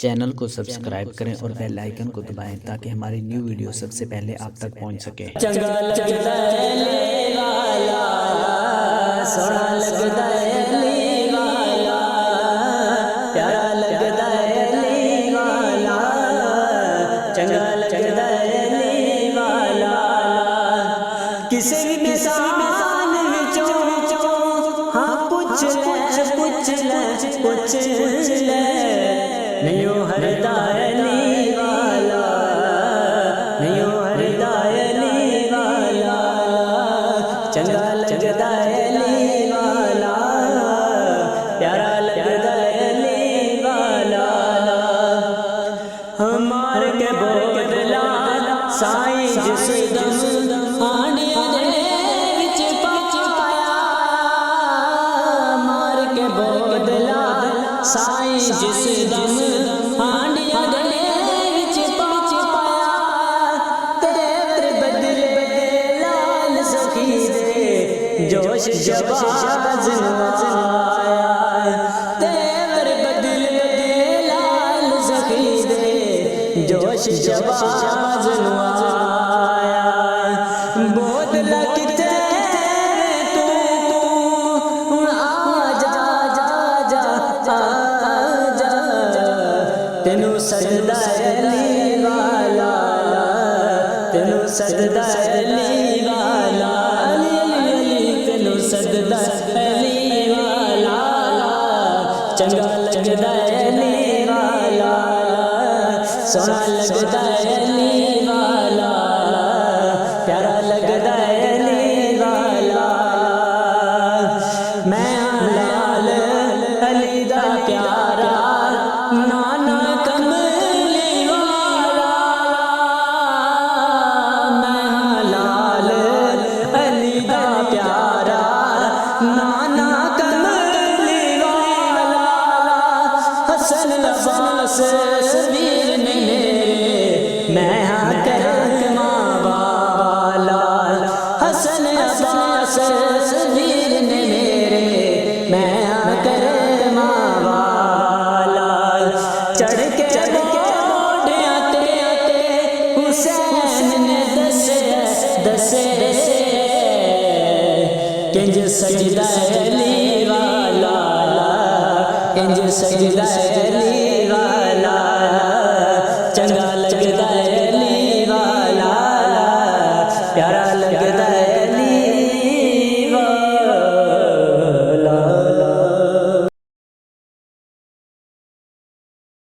Channel کو subscribe کریں اور بیل آئیکن کو دبائیں تاکہ ہماری نیو ویڈیو سب سے پہلے آپ تک پہنچ سکے۔ چنگا لگدا ہے علی والا، سونا لگدا ہے علی والا، پیارا لگدا ہے علی والا، چنگا لگدا ہے علی والا۔ کسی بھی مثال وچوں ہاں پوچھ لے نہیں ہردا علی والا، نہیں ہردا علی والا، چنگا لگدا علی والا، پیارا لگدا علی والا۔ ہمار کے بودلا سائیں جس دم آنڈیاں دے وچ پایا، مار کے بودلا سائیں جس دم آنڈیاں دے وچ پایا، تیرے بدلے لال سخی دے جوش جواز نوایا، تیرے بدلے لال سخی دے جوش جواز نوایا۔ بودلا کتے تو تینوں سجدہ علی والا، تینوں سجدہ علی والا، علی علی تینوں سجدہ علی والا، چنگا لگدا علی والا، سونا لگدا علی والا، پیارا لگدا علی والا۔ میں لال علی دا پیارا نانا کملی والا، میں لال علی دا پیارا نانا کملی والا، حسن عباس ویر نے میرے میں ہاں کرما والا، حسن عباس ویر نے میرے میں ہاں کرما والا، چڑھ کے موڑیاں تے حسین نے دسے کنج سجدہ علی والا، کنج سجدہ